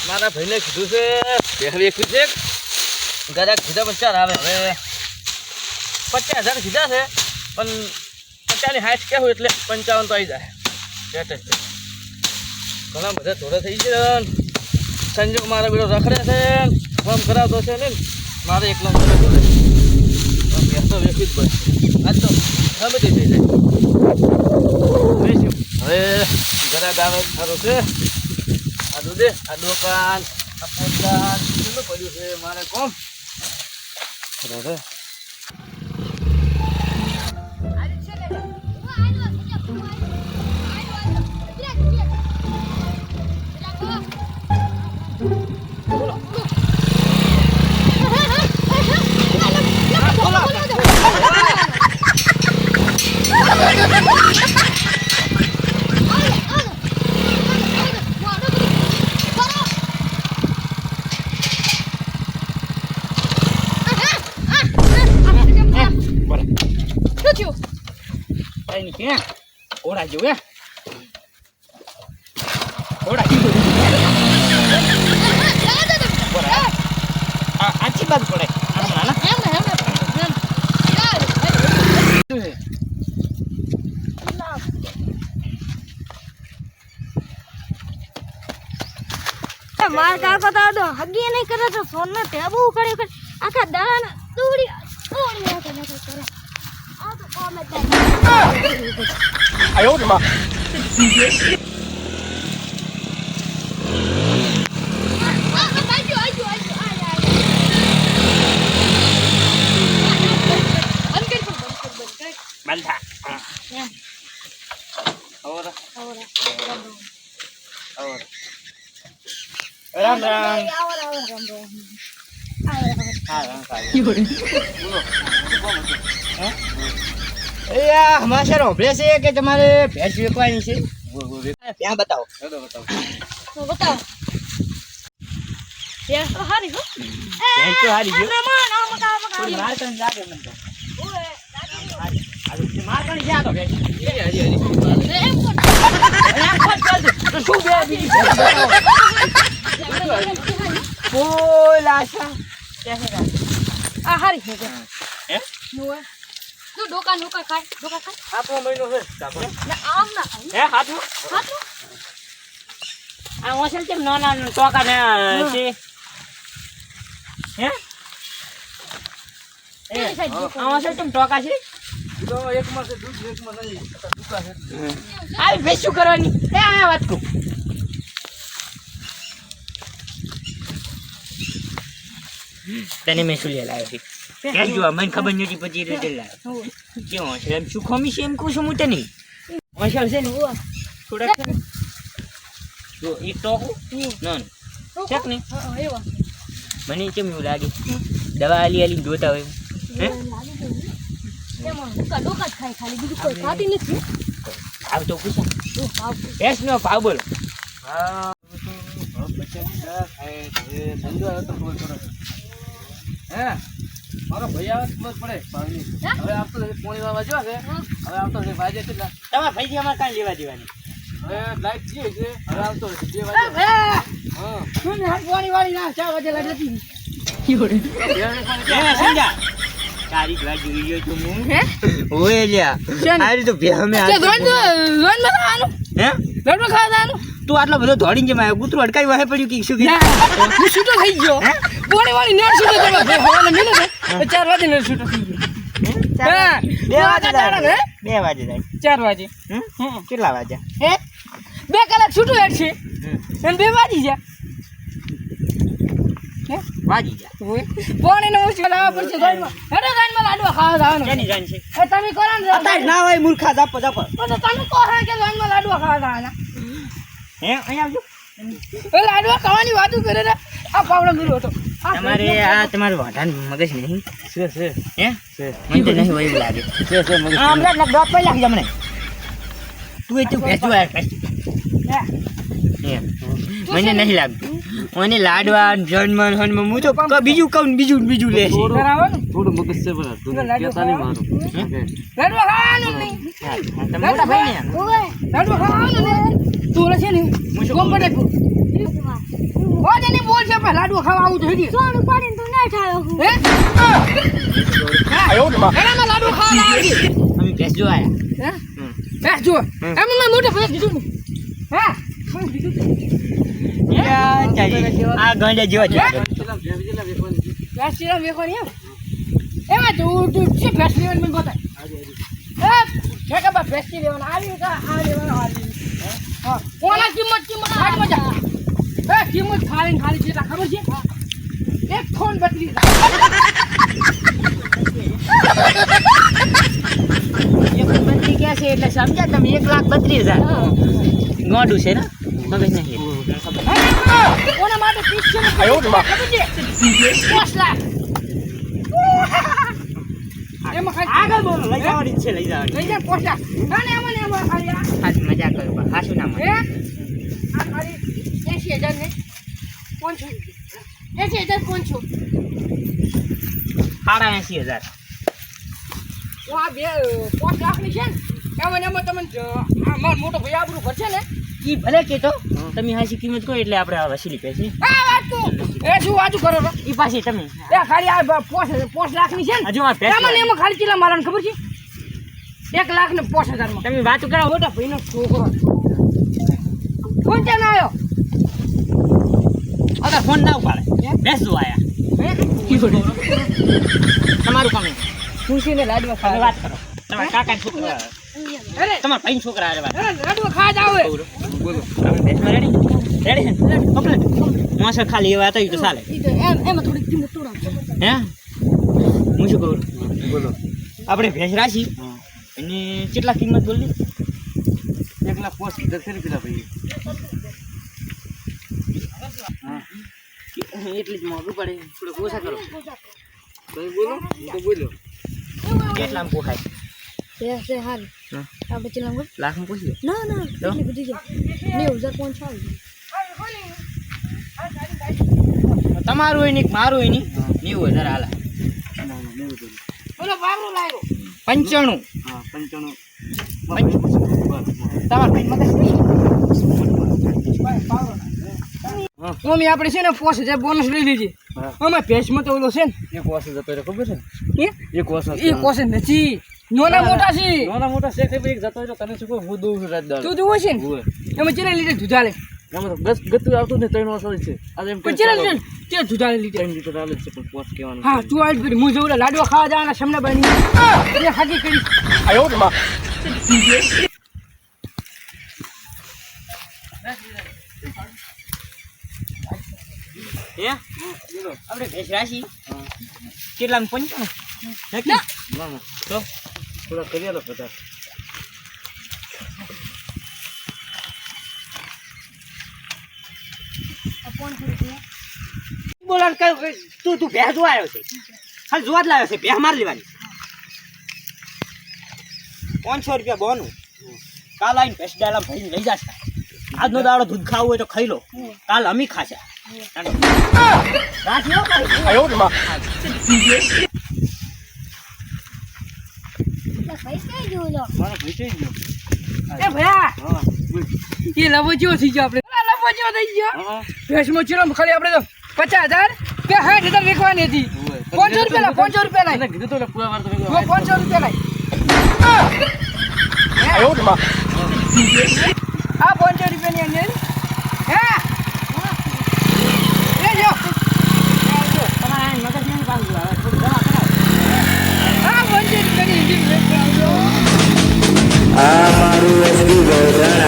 મારા ભાઈને કીધું છે પહેલી એકવી છે ગરાક કીધા પણ ચાર આવે હવે 50,000 કીધા છે પણ 50 ની 60 કહેવું એટલે 55 તો આવી જાય બેઠે છે ઘણા બધા થોડા થઈ છે સંજોગ મારા બેડો રખડે છે ફોર્મ કરાવતો છે ને મારે એકલો તો વેચી જ બસ આજ તો ગમે તે થઈ જાય હવે ગરાક આવે સારું છે આ દૂધે આ દુકાન આ પોતાન કેટલું પડ્યું છે મારે કોમ બરાબર ક્યાં ઓડા જો હે ઓડા આછી બાદ પડે માર કાકો તો હગી નહીં કરે તો ફોન માં ટેબુ ઉખડી ઉખડી આખા દાણા દોડી દોડી નાખે કરે આ તો કોમે આયો રે માં બંધા ahora રામ રામ હમણાં સર ઓભળે છે કે તમારે ભેંસ વેચવાની છે ત્યાં બતાવો બતાવો ભેંસ તો હારી હો ભેંસ તો હારી ગયો થોડી માર કણ લાગે મને તો માર કણ જ્યાં તો ભેંસ શું બે બીજી બોલ આશા આ હારી છે હે નું તું ડોકા નોકા ખાય ડોકા ખાય આપણો મહિનો છે આપણે ના આમ ના ખાય હે હાથું હાથું આ ઓસલ કેમ નાના ટોકા ને છે હે એ સાઈડ આ ઓસલ કેમ ટોકા છે તો એક માં છે દૂધ એક માં નહીં દુકા છે આ ભેંસ શું કરવાની એ આ વાત કહું તને મેં શું લાવ્યો છે ક્યાં જોવા મને ખબર નથી પછી રીતે લાવ્યો કેવો છે એમ શું ખમી છે એમ કહું છું હું તને મસાલ છે ને થોડાક છે ને જો એક ટોકું નન ચેક ને એવા મને કેમ એવું લાગે દવા આલી આલી જોતા હોય હે એમાં ડોકા ડોકા જ ખાય ખાલી બીજું કોઈ ખાતી નથી ભાવ તો પૂછો ઓ ભાવ ભેંસ નો ભાવ બોલો હા તો 50 ખાય સંજો તો બોલ કરો હે મારો ભાઈ આવે ખબર પડે પાણી હવે આપતો પોણી વાવા જો છે હવે આપતો છે વાજે છે તમારા ભાઈજી અમારે કાંઈ લેવા દેવાની હવે લાઈટ જે છે હવે આપતો 2 વાગે હા શું ને પાણી વાળી ના 4 વાગે લાગતી સમજા તારી જ વાત જોઈ ગયો તું હે ઓય લ્યા આ રીતે ભેહ મે કે રોન ખાવાનું હે રોન ખાવાનું તું આટલો બધો દોડીને જેમ આવ્યો કૂતરું અટકાઈ વાહે પડ્યું કે શું કે હું છૂટો થઈ ગયો પાણી વાળી નેટ છૂટો થયો હવાને મિલે ને 4 વાગે નેટ છૂટો થઈ ગયો હા 2 વાગે જાય 2 વાગે જાય 4 વાગે કેટલા વાગ્યા હે 2 કલાક છૂટું હેડ છે અને 2 વાગી જા હે વાગી જા પાણી નો મુશ્કેલ આવવા પડશે ગામમાં હેડો ગામમાં લાડવા ખાવા જવાનું કેની જાન છે એ તમે કરો ને અત્યારે ના હોય મૂર્ખા જાપ જાપ તો તમે કહો હે કે ગામમાં લાડવા ખાવા જવાના હે અહીંયા આવજો એ લાડવા ખાવાની વાતો કરે ને આ પાવડો ગીરો હતો તમારે આ તમારું વાઢાન મગજ નહીં છે હે મને તો નહીં વયું લાગે છે મગજ આ હમણાં લગ ડોટ પડી લાગી મને તું એ તું ભેજો આ મને નહીં લાગતું મને લાડવા જન્મન હન હું તો બીજું કહું બીજું લે છે બરાબર ને થોડું મગજ છે બરાબર તું કેતા નહીં મારું લાડવા ખાવાનું નહીં તમે મોટા ભાઈ ને ઓય લાડવા ખાવાનું નહીં તું ઓલા છે ને કોમ કરે તું ઓજે ને બોલ છે પણ લાડુ ખાવા આવું તો હેડી સોન ઉપાડીને તું ના ઠાયો હું હે એનામાં લાડુ ખાવા આવી અમે ભેંસ જોવા હે આયા હે જો એમ મેં મોટો ભાઈ દીધું ને હે શું દીધું આ ગાંડા જેવા છે ફેસ્ટિવલ વેખવાની એમાં તું છે ફેસ્ટિવલ મને બતાય હે કે બા ફેસ્ટિવલ આવી કા આ લેવાનો આવી હા કોના કિંમત ખાઈ મજા હે કિંમત ખાલી છે ખબર છે એક ફોન 32 બત્રી ક્યાં છે એટલે સમજ્યા તમે 1,32,000 ગોંડું છે ને મગજ નહીં કોના માટે 30 છે ખબર છે 5 લાખ એમાં ખાલી આગળ બોલો લઈ જવાની છે લઈ જવાની લઈ જા 5 લાખ અને એમાં ખાલી આજ મજા કરો પણ હાશું ના હે મળે આ ખાલી 80,000 ને 500 80,000 500 80,000 આ બે 5 લાખ ની છે ને એમાં તમને મારો મોટો ભાઈ આબરૂ ભરશે ને ઈ ભલે કેતો તમે હાસી કિંમત કહો એટલે આપણે આ વસૂલી પૈસે આ વાત તું એ શું વાતું કરો છો ઈ પાછી તમે એ ખાલી આ 5 લાખ ની છે ને હજુ આ ભેંસ એમાં ખાલી કેટલા મારવાનું ખબર છે 1 લાખ ને 5,000 માં તમે વાત કરો મોટા ભાઈનો છોકરો કોણ ત્યાં આવ્યો અગર ફોન ના ઉપાડે ભેંસ જોવા આયા તમારું કામ ખુશીને લાડવા તમે ખાવા વાત કરો તમારા કાકા છોકરા અરે તમારા ભાઈ છોકરા હારે વાત લાડવા ખાવા જાવ બોલો તમે ભેંસમાં રેડી રેડી કમ્પ્લીટ મોસર ખાલી એવા હતા ઈ તો ચાલે એમાં થોડી કિંમત તો રાખજો હે હું શું કહું બોલો આપણે ભેંસ રાખી અને કેટલા કિંમત બોલી 1,50,000 પેલા ભાઈ એટલી જ મોંઘું પડે થોડુંક ઓછા કરો તમે બોલો હું તો બોલ્યો કેટલામાં પોખાય છે હાલ હા. આપણે ચલાવ લાખમાં પૂછી લો ના ના તો? એટલી બધી છે 90,000 કોણ છે તમારું હોય નહીં મારું હોય નહીં 90,000 હાલે બોલો બાબરો લાવ્યો 95 હા 95 તમારા ભાઈ મગજ મમ્મી આપણે છે ને 5,000 બોનસ લઈ લીધી હા. અમે ભેંસમાં તો ઓલો છે ને એક વર્ષ જતો રહ્યો ખબર છે એ એક વર્ષ એ કોસે નથી નાના મોટા છે નાના મોટા શેખ એક જતો રહ્યો તને શું કહું હું દઉં છું રાત દાડો તું જોવો છે ને હોય એમાં ચેલા લીટર દૂધા લે એમાં તો બસ ગતું આવતું ને 3 વર્ષ છે આજે એમ પણ ચેલા લીટર તે દૂધા લીટર 3 લીટર આવે છે પણ પોસ કહેવાનું હા તું આજ ફરી હું જઉં લાડવા ખાવા જવાના સમના બની એ હાકી કરી હે આપણે ભેંસ રાખી કેટલામાં 95 નક્કી ના ના તો થોડા કરી આલો બધા બોલાન કયો તું ભેંસ જોવા આવ્યો છે ખાલી જોવા જ લાવ્યો છે ભેંસ માર લેવાની 500 રૂપિયા બોનું કાલ આવીને ભેંસ ડાલા ભરીને લઈ જશે આજનો દાડો દૂધ ખાવું હોય તો ખાઈ લો કાલ અમી ખાશે ભાઈ કઈ ગયું લો મારા ભાઈ થઈ ગયો એ ભયા હા બોલ એ લવો જેવો થઈ ગયો આપણે લવો જેવો થઈ ગયો હા ભેંસમાં ચીલો ખાલી આપણે તો 50,000 કે 60,000 વેચવાની હતી 500 રૂપિયા 500 રૂપિયા તને કીધું તો એટલે પૂરા વાર તો 500 રૂપિયા લાય આ 500 રૂપિયાની અંદર હે એ જો તમારા મગજ નહીં પાડું હવે થોડું દવા કરાવો આ 500 રૂપિયાની અંદર આ મારું એસપી ગોધરા